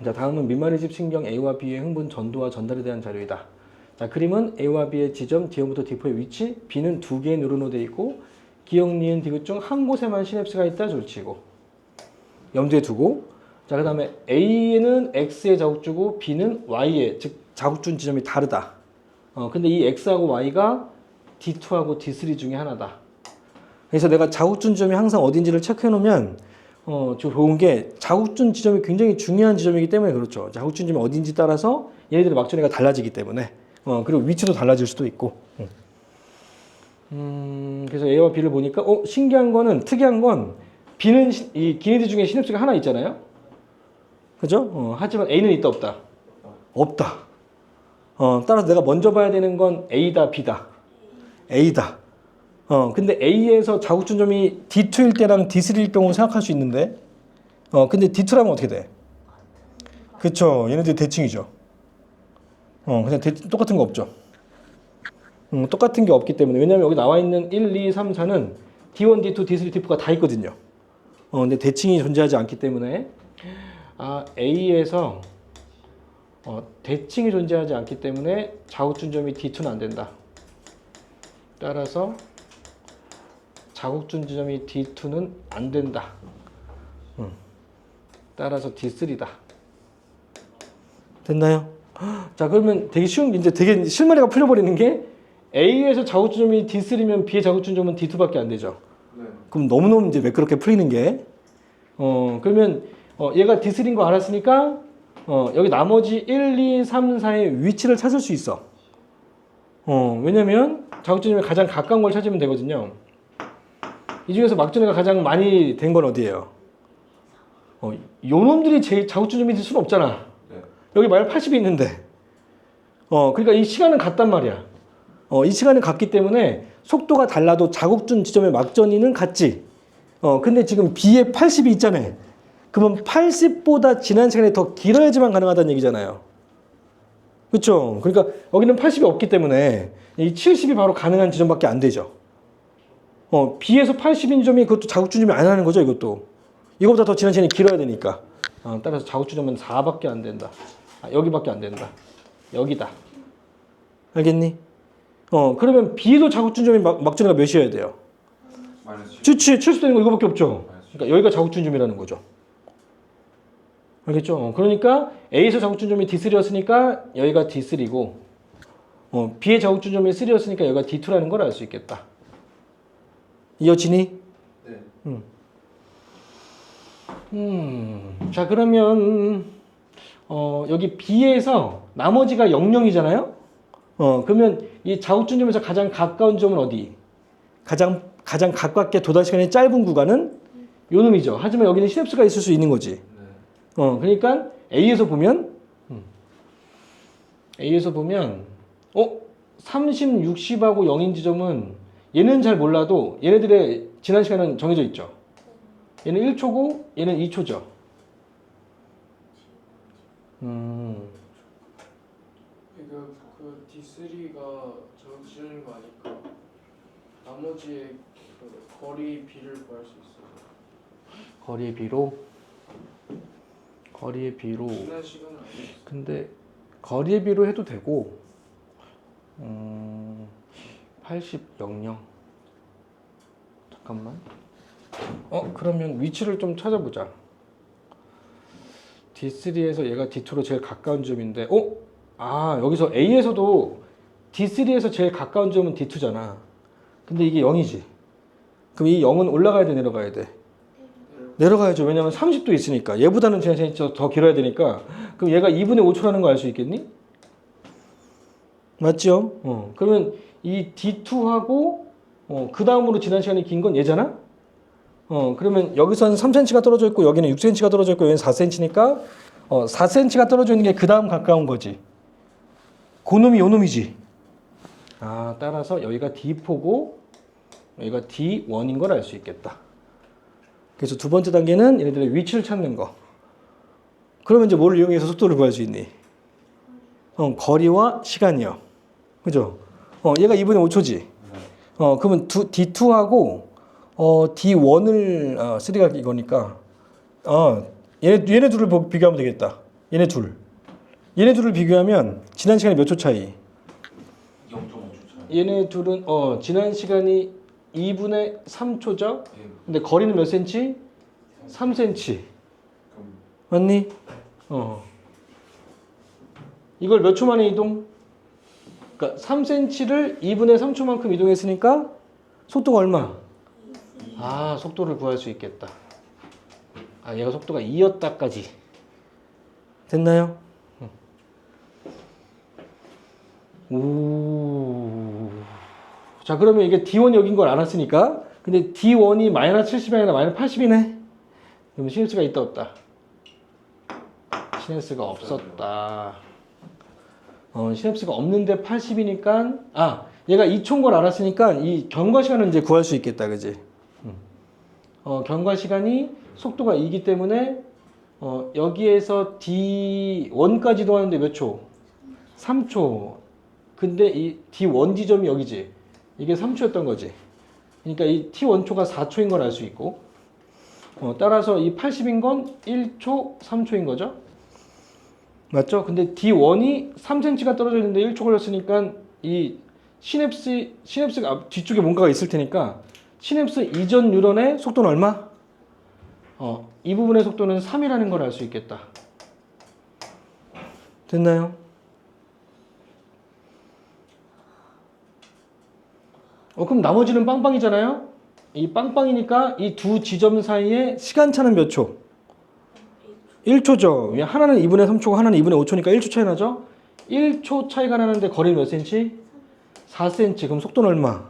자, 다음은 민말의 집 신경 A와 B의 흥분 전도와 전달에 대한 자료이다. 자, 그림은 A와 B의 지점 D1부터 D4의 위치, B는 두 개의 뉴런으로 되어 있고 기역, 니은, 디귿 중 한 곳에만 시냅스가 있다 졸치고 염두에 두고, 자, 그 다음에 A는 X의 자국주고 B는 Y의, 즉 자국준 지점이 다르다. 근데 이 X하고 Y가 D2하고 D3 중에 하나다. 그래서 내가 자국준 지점이 항상 어딘지를 체크해 놓으면 좀 좋은 게, 자국준 지점이 굉장히 중요한 지점이기 때문에 그렇죠. 자국준 지점이 어딘지 따라서 얘네들의 막전이가 달라지기 때문에, 그리고 위치도 달라질 수도 있고. 그래서 A와 B를 보니까 신기한 거는, 특이한 건 B는 이 기네드 중에 시냅스가 하나 있잖아요. 그죠? 하지만 A는 있다 없다? 없다. 따라서 내가 먼저 봐야 되는 건 A다 B다? A다. 근데 A에서 자국준점이 D2일 때랑 D3일 경우 생각할 수 있는데, 근데 D2라면 어떻게 돼? 그쵸. 얘네들이 대칭이죠. 그냥 똑같은 거 없죠. 똑같은 게 없기 때문에. 왜냐면 여기 나와 있는 1, 2, 3, 4는 D1, D2, D3, D4가 다 있거든요. 근데 대칭이 존재하지 않기 때문에, A에서 대칭이 존재하지 않기 때문에 자국준점이 D2는 안 된다. 따라서 자국준 지점이 D2는 안 된다. 따라서 D3다. 됐나요? 자, 그러면 되게 쉬운, 이제 되게 실마리가 풀려버리는 게, A에서 자국준점이 D3면 B의 자국준점은 D2밖에 안 되죠. 네. 그럼 너무너무 이제 매끄럽게 풀리는 게, 그러면 얘가 D3인 거 알았으니까 여기 나머지 1, 2, 3, 4의 위치를 찾을 수 있어. 왜냐면 자국준점이 가장 가까운 걸 찾으면 되거든요. 이 중에서 막전이가 가장 많이 된 건 어디예요? 요 놈들이 제일 자국준점이 될 수는 없잖아. 네. 여기 마이너스 80이 있는데. 그러니까 이 시간은 같단 말이야. 이 시간은 같기 때문에 속도가 달라도 자국준 지점의 막전이는 같지. 근데 지금 B에 80이 있잖아요. 그러면 80보다 지난 시간이 더 길어야지만 가능하다는 얘기잖아요. 그렇죠? 그러니까 여기는 80이 없기 때문에 이 70이 바로 가능한 지점밖에 안 되죠. B에서 80인 점이 그것도 자국준점이 안 하는 거죠, 이것도. 이거보다 더 지난 시간이 길어야 되니까. 따라서 자국준점은 4밖에 안 된다. 여기밖에 안 된다. 여기다. 알겠니? 그러면 B도 자국준점이 막전이가 몇이어야 돼요? 그치, 70 되는 거 이거밖에 없죠. 그러니까 여기가 자국준점이라는 거죠. 알겠죠? 그러니까 A에서 자국준점이 D3였으니까 여기가 D3고, B의 자국준점이 3였으니까 여기가 D2라는 걸 알 수 있겠다. 이어지니? 네. 자, 그러면 여기 B에서 나머지가 00이잖아요. 그러면 이 자국준점에서 가장 가까운 점은 어디? 가장 가깝게 도달 시간이 짧은 구간은 요 놈이죠. 하지만 여기는 시냅스가 있을 수 있는 거지. 그러니까 A에서 보면 30, 60하고 0인 지점은 얘는 잘 몰라도 얘네들의 지난 시간은 정해져 있죠. 얘는 1초고 얘는 2초죠. 그러니까 그 D3가 자국지점인 거 아니까 나머지의 그 거리 B를 구할 수 있어요. 거리의 비로. 지난 시간은 아니었어요. 근데 거리의 비로 해도 되고, 80, 00. 잠깐만. 그러면 위치를 좀 찾아보자. D3에서 얘가 D2로 제일 가까운 점인데, 여기서 A에서도 D3에서 제일 가까운 점은 D2잖아. 근데 이게 0이지. 그럼 이 0은 올라가야 돼, 내려가야 돼? 내려가야죠. 왜냐면 30도 있으니까. 얘보다는 지난 시간이 더 길어야 되니까. 그럼 얘가 2분의 5초라는 거 알 수 있겠니? 맞죠? 그러면 이 D2하고 그 다음으로 지난 시간이 긴 건 얘잖아? 그러면 여기서는 3cm가 떨어져 있고 여기는 6cm가 떨어져 있고 여기는 4cm니까 4cm가 떨어져 있는 게 그 다음 가까운 거지. 그놈이 요 놈이지. 따라서 여기가 D4고 여기가 D1인 걸 알 수 있겠다. 그래서 두 번째 단계는 얘네들의 위치를 찾는 거. 그러면 이제 뭘 이용해서 속도를 구할 수 있니? 거리와 시간이요. 그죠? 얘가 2분의 5초지. 그러면 D2하고 D1을 3가 이거니까 얘네 둘을 비교하면 되겠다. 얘네 둘. 얘네 둘을 비교하면 지난 시간에 몇 초 차이? 0.5초 차이. 얘네 둘은 지난 시간이 2분의 3초죠? 예. 근데 거리는 몇 센치? 3cm. 그럼 맞니? 이걸 몇 초 만에 이동? 그러니까 3cm를 2분의 3초만큼 이동했으니까 속도가 얼마? 아, 속도를 구할 수 있겠다. 아, 얘가 속도가 2였다까지. 됐나요? 오. 자, 그러면 이게 D1이 여긴 걸 알았으니까. 근데 D1이 마이너스 70이 아니라 마이너스 80이네. 그럼 시냅스가 있다 없다? 시냅스가 없었다. 시냅스가 없는데 80이니까 얘가 2초인 걸 알았으니까 이 경과 시간을 이제 구할 수 있겠다, 그지? 경과 시간이 속도가 2이기 때문에 여기에서 D1까지 이동하는데 몇 초? 3초. 근데 이 D1 지점이 여기지. 이게 3초였던 거지. 그러니까 이 T1초가 4초인 걸 알 수 있고, 따라서 이 80인 건 1초, 3초인 거죠. 맞죠? 근데 D1이 3cm가 떨어져 있는데 1초 걸렸으니까 이 시냅스가 뒤쪽에 뭔가가 있을 테니까 시냅스 이전 뉴런의 속도는 얼마? 이 부분의 속도는 3이라는 걸 알 수 있겠다. 됐나요? 그럼 나머지는 빵빵이잖아요? 이 빵빵이니까 이 두 지점 사이의 시간차는 몇 초? 1초죠. 하나는 2분의 3초고 하나는 2분의 5초니까 1초 차이 나죠? 1초 차이가 나는데 거리는 몇 cm? 4cm. 그럼 속도는 얼마?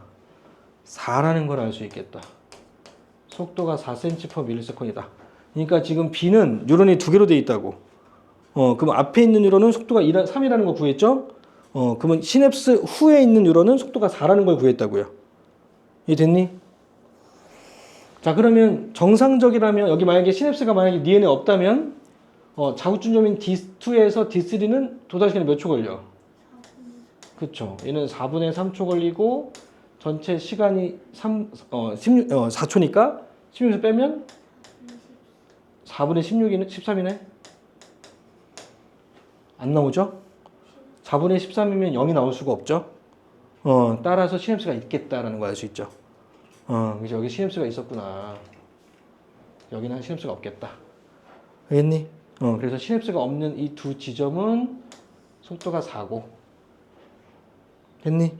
4라는 걸 알 수 있겠다. 속도가 4cm/ms이다. 그러니까 지금 B는 뉴런이 두 개로 되어 있다고. 그럼 앞에 있는 뉴런은 속도가 3이라는 걸 구했죠? 그러면 시냅스 후에 있는 뉴런은 속도가 4라는 걸 구했다고요. 이해됐니? 자, 그러면 정상적이라면 여기 만약에 시냅스가 만약에 니 안에 없다면 자구준점인 D2에서 D3는 도달시간이 몇 초 걸려? 그쵸. 얘는 4분의 3초 걸리고 전체 시간이 4초니까 16에서 빼면 4분의 16이네? 13이네? 안 나오죠? 4분의 13이면 0이 나올 수가 없죠? 따라서 시냅스가 있겠다라는 걸 알 수 있죠. 그래서 여기 시냅스가 있었구나. 여기는 시냅스가 없겠다. 알겠니? 그래서 시냅스가 없는 이 두 지점은 속도가 4고. 됐니?